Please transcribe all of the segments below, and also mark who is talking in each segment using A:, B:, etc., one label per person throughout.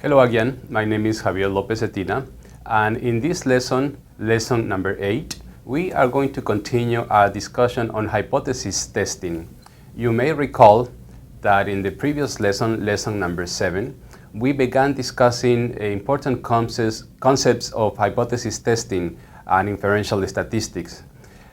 A: Hello again, my name is Javier Lopez Etina, and in this lesson, lesson number 8, we are going to continue our discussion on hypothesis testing. You may recall that in the previous lesson, lesson number 7, we began discussing important concepts of hypothesis testing and inferential statistics.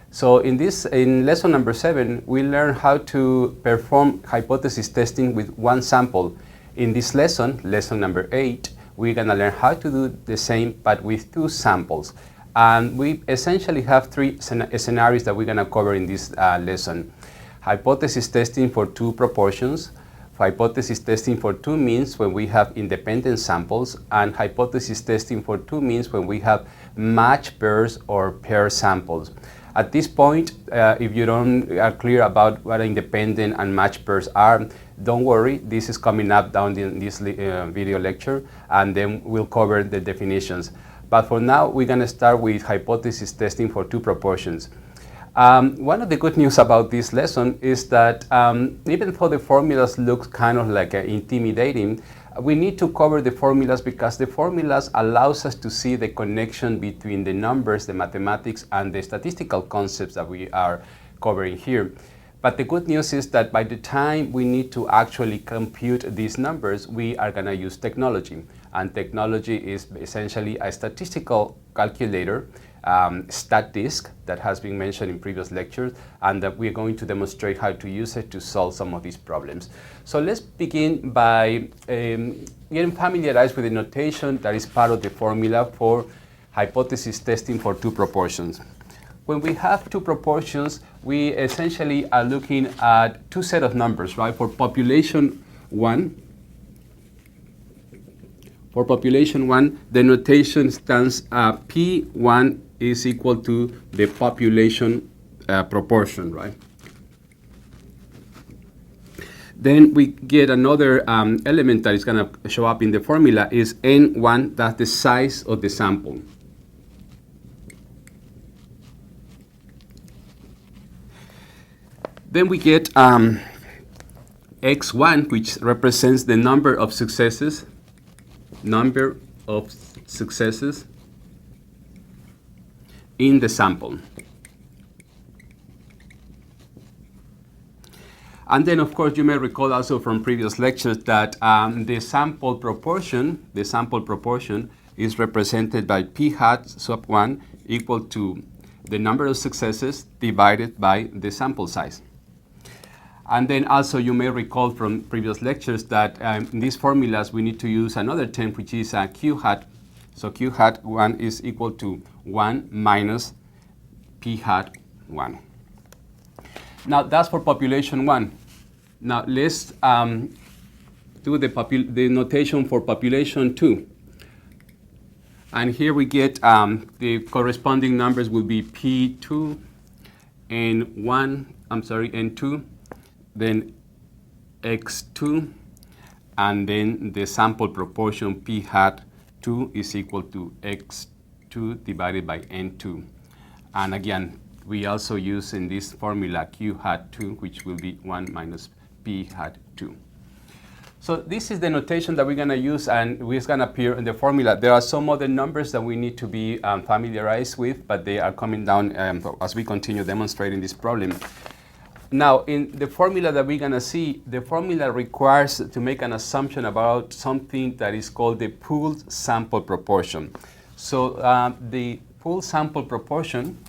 A: So in lesson number 7, we learned how to perform hypothesis testing with one sample. In this lesson, lesson number 8, we're going to learn how to do the same but with two samples. And we essentially have three scenarios that we're going to cover in this lesson. Hypothesis testing for two proportions, hypothesis testing for two means when we have independent samples, and hypothesis testing for two means when we have matched pairs or pair samples. At this point, if you are clear about what independent and matched pairs are, don't worry, this is coming up down in this video lecture, and then we'll cover the definitions. But for now, we're going to start with hypothesis testing for two proportions. One of the good news about this lesson is that even though the formulas look kind of like intimidating, we need to cover the formulas because the formulas allows us to see the connection between the numbers, the mathematics, and the statistical concepts that we are covering here. But the good news is that by the time we need to actually compute these numbers, we are going to use technology. And technology is essentially a statistical calculator, StatDisk, that has been mentioned in previous lectures, and that we're going to demonstrate how to use it to solve some of these problems. So let's begin by getting familiarized with the notation that is part of the formula for hypothesis testing for two proportions. When we have two proportions, we essentially are looking at two sets of numbers, right? For population 1, the notation stands P1 is equal to the population proportion, right? Then we get another element that is going to show up in the formula is N1, that's the size of the sample. Then we get X1, which represents the number of successes in the sample. And then, of course, you may recall also from previous lectures that the sample proportion is represented by P hat sub 1 equal to the number of successes divided by the sample size. And then also you may recall from previous lectures that in these formulas we need to use another term, which is Q hat. So Q hat 1 is equal to 1 minus P hat 1. Now that's for population 1. Now let's do the notation for population 2. And here we get the corresponding numbers will be P2 and N2. Then X2, and then the sample proportion P hat 2 is equal to X2 divided by N2. And again, we also use in this formula Q hat 2, which will be 1 minus P hat 2. So this is the notation that we're going to use, and it's going to appear in the formula. There are some other numbers that we need to be familiarized with, but they are coming down as we continue demonstrating this problem. Now, in the formula that we're going to see, the formula requires to make an assumption about something that is called the pooled sample proportion. So the pooled sample proportion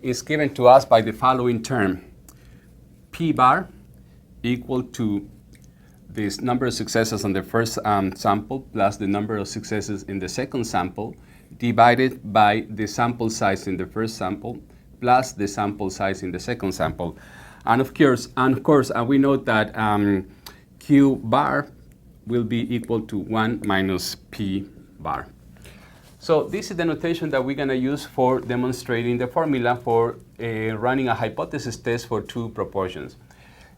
A: is given to us by the following term. P bar equal to this number of successes on the first sample plus the number of successes in the second sample divided by the sample size in the first sample plus the sample size in the second sample. And of course, we know that Q bar will be equal to 1 minus P bar. So this is the notation that we're going to use for demonstrating the formula for running a hypothesis test for two proportions.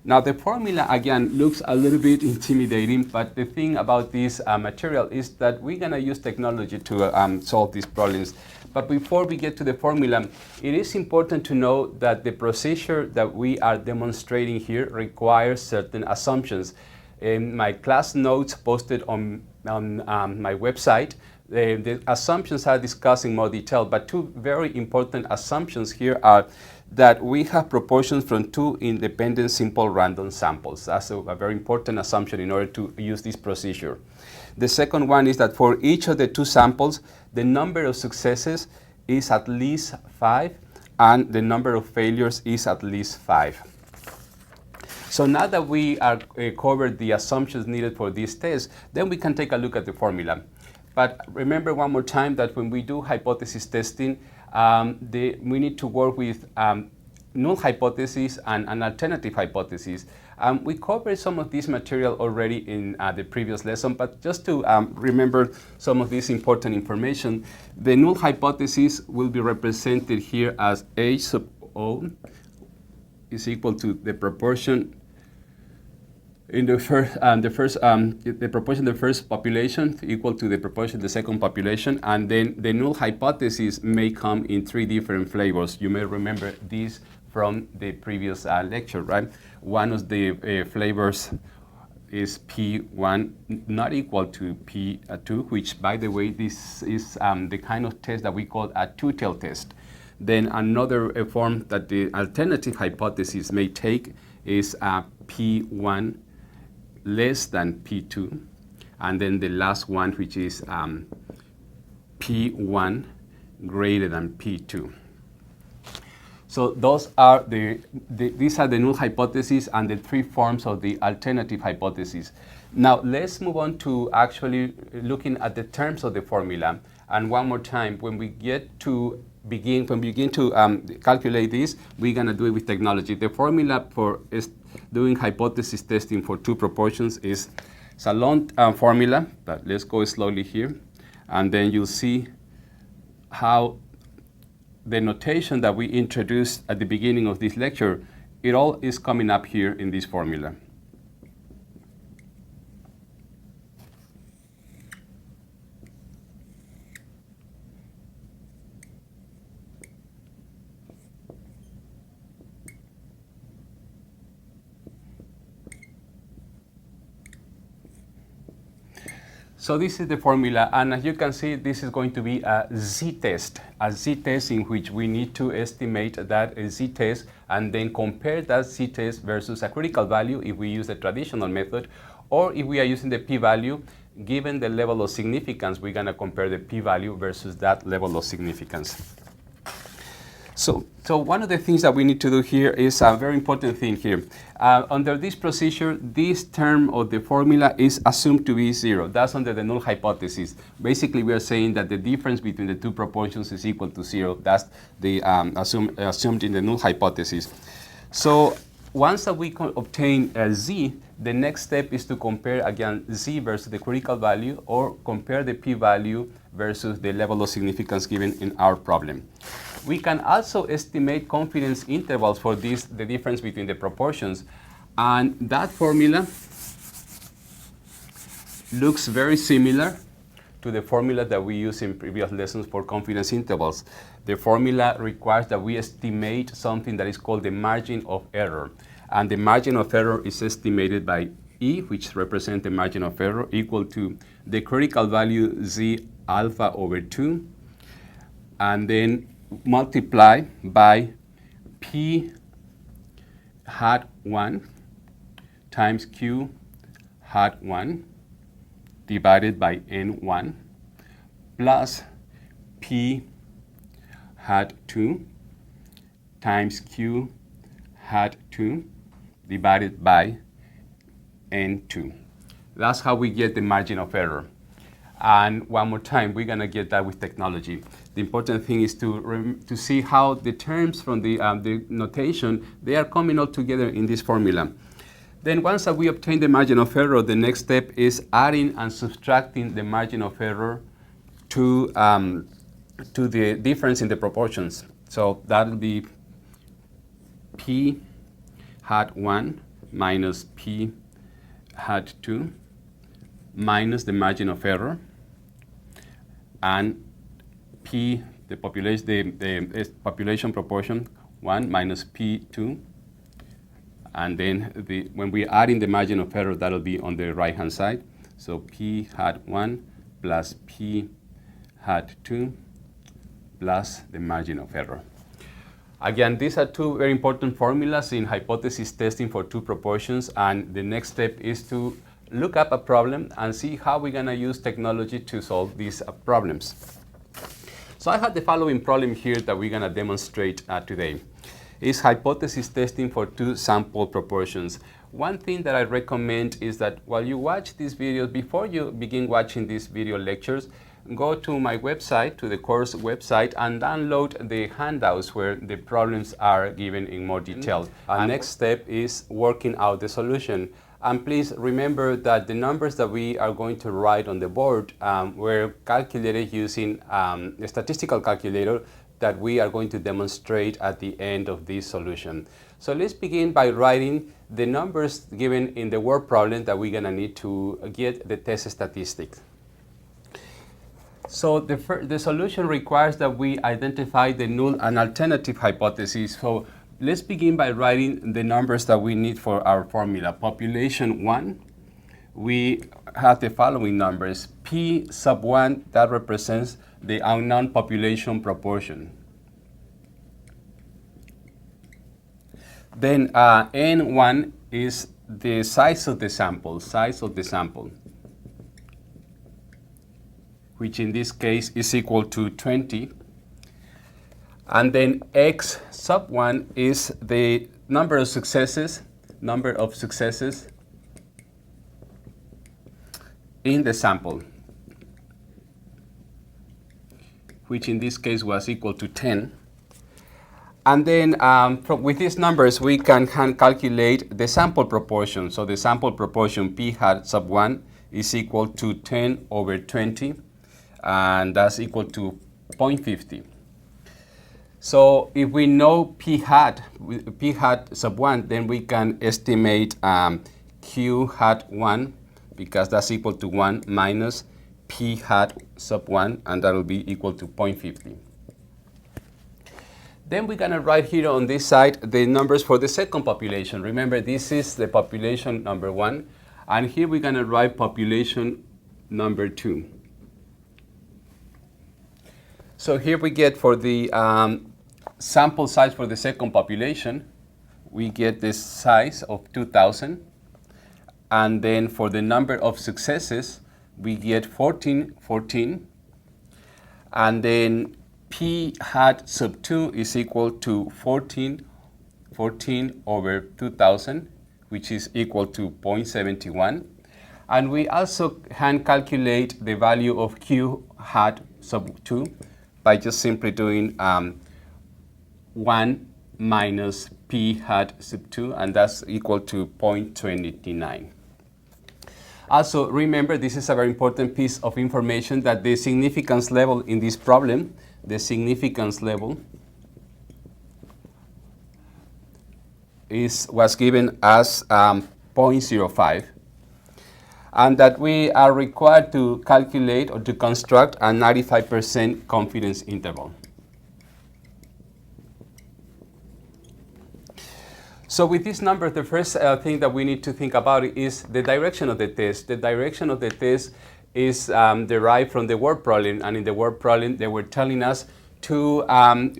A: Now the formula again looks a little bit intimidating, but the thing about this material is that we're gonna use technology to solve these problems. But before we get to the formula, it is important to know that the procedure that we are demonstrating here requires certain assumptions. In my class notes posted on my website, the assumptions are discussed in more detail, but two very important assumptions here are that we have proportions from two independent simple random samples. That's a very important assumption in order to use this procedure. The second one is that for each of the two samples, the number of successes is at least 5 and the number of failures is at least 5. So now that we are covered the assumptions needed for this test, then we can take a look at the formula. But remember one more time that when we do hypothesis testing, we need to work with null hypothesis and an alternative hypothesis. We covered some of this material already in the previous lesson, but just to remember some of this important information, the null hypothesis will be represented here as H sub O is equal to the proportion in the proportion of the first population equal to the proportion of the second population, and then the null hypothesis may come in 3 different flavors. You may remember this from the previous lecture, right? One of the flavors is P1 not equal to P2, which, by the way, this is the kind of test that we call a two-tail test. Then another form that the alternative hypothesis may take is P1 less than P2, and then the last one, which is P1 greater than P2. So those are these are the null hypotheses and the 3 forms of the alternative hypothesis. Now let's move on to actually looking at the terms of the formula. And one more time, when we begin to calculate this, we're gonna do it with technology. The formula for doing hypothesis testing for 2 proportions is a long formula, but let's go slowly here, and then you'll see how the notation that we introduced at the beginning of this lecture, it all is coming up here in this formula. So this is the formula, and as you can see, this is going to be a z-test in which we need to estimate that z-test and then compare that z-test versus a critical value if we use the traditional method, or if we are using the p-value, given the level of significance, we're gonna compare the p-value versus that level of significance. So one of the things that we need to do here is a very important thing here. Under this procedure, this term of the formula is assumed to be 0. That's under the null hypothesis. Basically, we are saying that the difference between the 2 proportions is equal to 0. That's the assumed in the null hypothesis. So once that we obtain a z, the next step is to compare again z versus the critical value, or compare the p-value versus the level of significance given in our problem. We can also estimate confidence intervals for the difference between the proportions. And that formula looks very similar to the formula that we use in previous lessons for confidence intervals. The formula requires that we estimate something that is called the margin of error. And the margin of error is estimated by E, which represents the margin of error, equal to the critical value Z alpha over 2, and then multiply by P hat 1 times Q hat 1 divided by N1 plus P hat 2 times Q hat 2 divided by N2. That's how we get the margin of error. And one more time, we're going to get that with technology. The important thing is to see how the terms from the notation, they are coming all together in this formula. Then once that we obtain the margin of error, the next step is adding and subtracting the margin of error to the difference in the proportions. So that will be P hat 1 minus p hat 2 minus the margin of error, and p, the population proportion 1 minus p2, and then when we add in the margin of error, that'll be on the right hand side. So p hat 1 plus p hat 2 plus the margin of error. Again, these are two very important formulas in hypothesis testing for two proportions, and the next step is to look up a problem and see how we're going to use technology to solve these problems. So I have the following problem here that we're going to demonstrate today. It's hypothesis testing for two sample proportions. One thing that I recommend is that while you watch these videos, before you begin watching these video lectures, go to my website, to the course website, and download the handouts where the problems are given in more detail. Our next step is working out the solution. And please remember that the numbers that we are going to write on the board were calculated using a statistical calculator that we are going to demonstrate at the end of this solution. So let's begin by writing the numbers given in the word problem that we're going to need to get the test statistics. So the solution requires that we identify the null and alternative hypotheses. So let's begin by writing the numbers that we need for our formula. Population 1, we have the following numbers. P sub 1, that represents the unknown population proportion. Then N1 is the size of the sample, which in this case is equal to 20. And then X sub 1 is the number of successes in the sample, which in this case was equal to 10. And then with these numbers, we can calculate the sample proportion. So the sample proportion P hat sub 1 is equal to 10 over 20, and that's equal to 0.50. So if we know P hat sub 1, then we can estimate Q hat 1, because that's equal to 1 minus P hat sub 1, and that will be equal to 0.50. Then we're going to write here on this side the numbers for the second population. Remember, this is the population number 1, and here we're going to write population number 2. So here we get for the sample size for the second population, we get this size of 2,000. And then for the number of successes, we get 14. And then P hat sub 2 is equal to 14 over 2,000, which is equal to 0.71. And we also can calculate the value of Q hat sub 2 by just simply doing 1 minus P hat sub 2, and that's equal to 0.29. Also, remember, this is a very important piece of information, that the significance level in this problem, the significance level was given as 0.05, and that we are required to calculate or to construct a 95% confidence interval. So with this number, the first thing that we need to think about is the direction of the test. The direction of the test is derived from the word problem, and in the word problem, they were telling us to run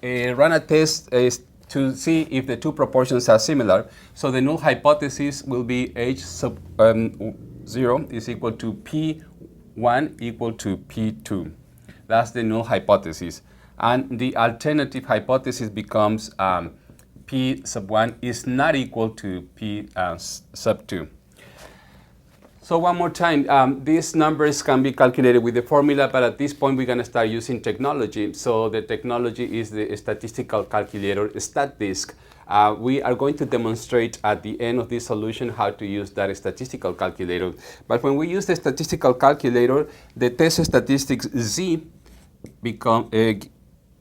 A: a test to see if the two proportions are similar. So the null hypothesis will be H sub 0 is equal to P1 equal to P2. That's the null hypothesis. And the alternative hypothesis becomes P sub 1 is not equal to P sub 2. So one more time, these numbers can be calculated with the formula, but at this point we're going to start using technology. So the technology is the statistical calculator, StatDisk. We are going to demonstrate at the end of this solution how to use that statistical calculator. But when we use the statistical calculator, the test statistics Z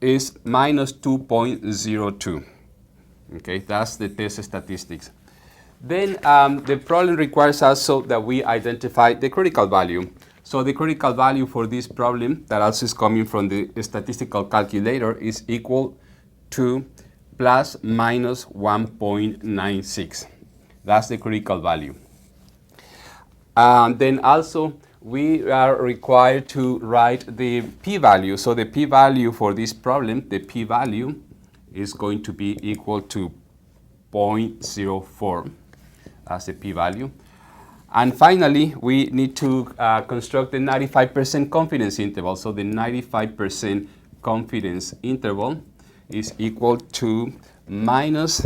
A: is minus 2.02. Okay, that's the test statistics. Then the problem requires also that we identify the critical value. So the critical value for this problem that also is coming from the statistical calculator is equal to plus minus 1.96. That's the critical value. Then also we are required to write the p-value. So the p-value for this problem, the p-value is going to be equal to 0.04. That's the p-value. And finally, we need to construct the 95% confidence interval. So the 95% confidence interval is equal to minus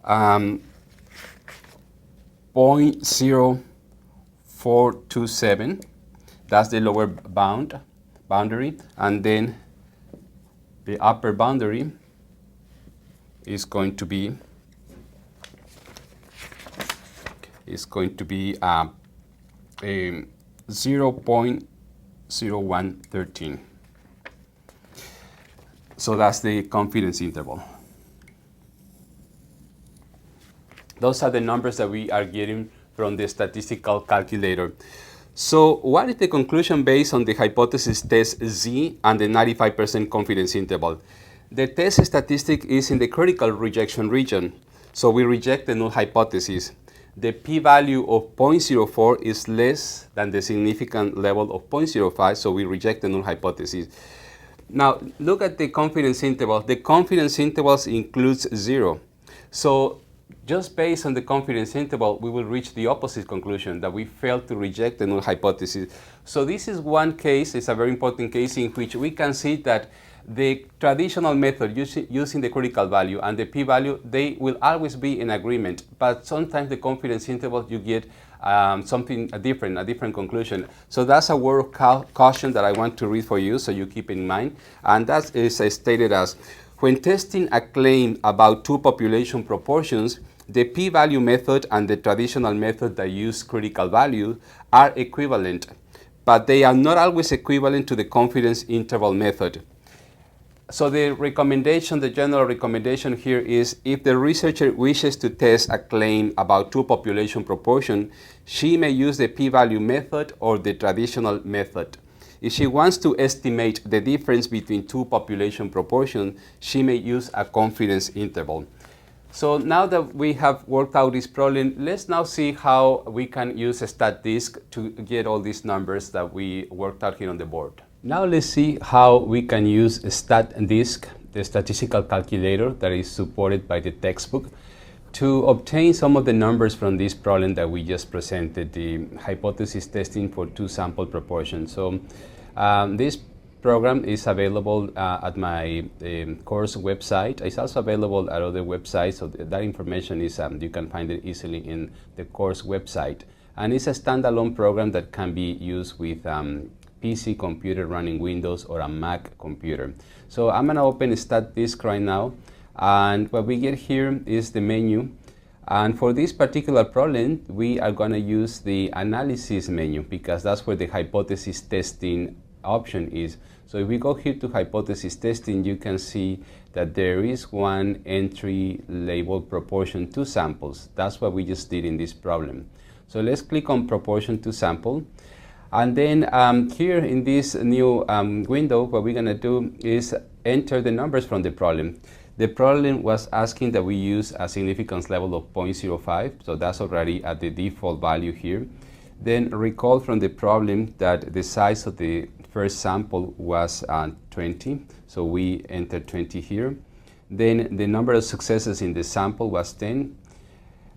A: 0.0427. That's the lower boundary. And then the upper boundary is going to be 0.0113. So that's the confidence interval. Those are the numbers that we are getting from the statistical calculator. So what is the conclusion based on the hypothesis test Z and the 95% confidence interval? The test statistic is in the critical rejection region, so we reject the null hypothesis. The p-value of 0.04 is less than the significant level of 0.05, so we reject the null hypothesis. Now, look at the confidence interval. The confidence intervals includes 0. So just based on the confidence interval, we will reach the opposite conclusion, that we failed to reject the null hypothesis. So this is one case, it's a very important case in which we can see that the traditional method using the critical value and the p-value, they will always be in agreement, but sometimes the confidence interval, you get a different conclusion. So that's a word of caution that I want to read for you, so you keep in mind. And that is stated as, when testing a claim about two population proportions, the p-value method and the traditional method that use critical value are equivalent, but they are not always equivalent to the confidence interval method. So the recommendation, the general recommendation here is, if the researcher wishes to test a claim about two population proportion, she may use the p-value method or the traditional method. If she wants to estimate the difference between two population proportions, she may use a confidence interval. So now that we have worked out this problem, let's now see how we can use a StatDisk to get all these numbers that we worked out here on the board. Now let's see how we can use StatDisk, the statistical calculator that is supported by the textbook, to obtain some of the numbers from this problem that we just presented, the hypothesis testing for two sample proportions. So this program is available at my course website. It's also available at other websites, so that information is, you can find it easily in the course website. And it's a standalone program that can be used with PC computer running Windows or a Mac computer. So I'm gonna open StatDisk right now, and what we get here is the menu. And for this particular problem, we are gonna use the analysis menu because that's where the hypothesis testing option is. So if we go here to hypothesis testing, you can see that there is one entry labeled proportion to samples. That's what we just did in this problem. So let's click on proportion to sample. And then here in this new window, what we're gonna do is enter the numbers from the problem. The problem was asking that we use a significance level of 0.05, so that's already at the default value here. Then recall from the problem that the size of the first sample was 20, so we entered 20 here. Then the number of successes in the sample was 10.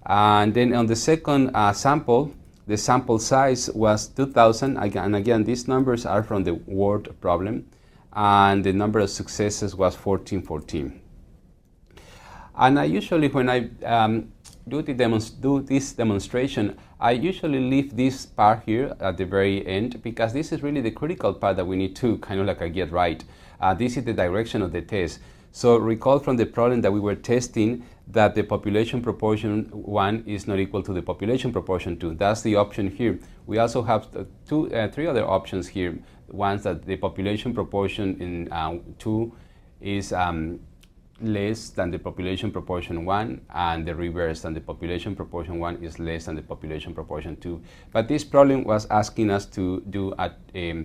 A: And then on the second sample, the sample size was 2,000. And again, these numbers are from the word problem. And the number of successes was 1414. And I usually, when I do this demonstration, I usually leave this part here at the very end because this is really the critical part that we need to kind of like get right. This is the direction of the test. So recall from the problem that we were testing that the population proportion 1 is not equal to the population proportion 2. That's the option here. We also have three other options here. Ones that the population proportion in 2 is less than the population proportion 1, and the reverse, and the population proportion 1 is less than the population proportion 2. But this problem was asking us to do a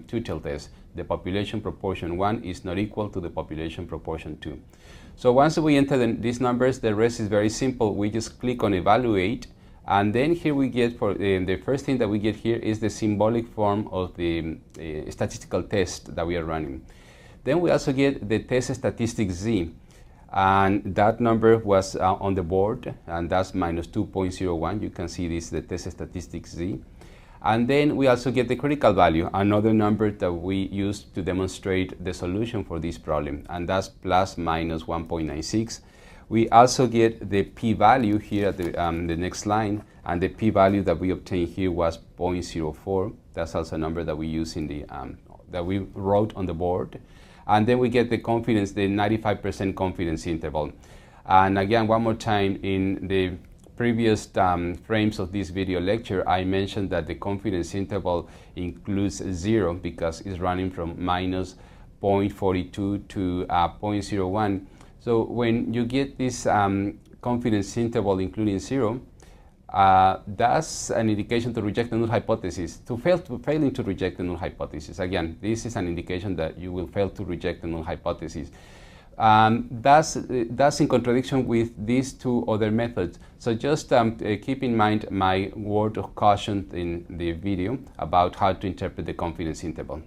A: two-tailed test. The population proportion 1 is not equal to the population proportion 2. So once we enter these numbers, the rest is very simple. We just click on evaluate, and then here we get, for the first thing that we get here is the symbolic form of the statistical test that we are running. Then we also get the test statistic Z, and that number was on the board, and that's minus 2.01. You can see this is the test statistic Z. And then we also get the critical value, another number that we use to demonstrate the solution for this problem, and that's plus minus 1.96. We also get the p-value here at the next line, and the p-value that we obtained here was 0.04. That's also a number that we use in the that we wrote on the board. And then we get the confidence, the 95% confidence interval. And again, one more time, in the previous frames of this video lecture, I mentioned that the confidence interval includes 0 because it's running from minus 0.42 to 0.01. So when you get this confidence interval including 0, that's an indication to reject the null hypothesis, failing to reject the null hypothesis. Again, this is an indication that you will fail to reject the null hypothesis. That's in contradiction with these two other methods. So just keep in mind my word of caution in the video about how to interpret the confidence interval.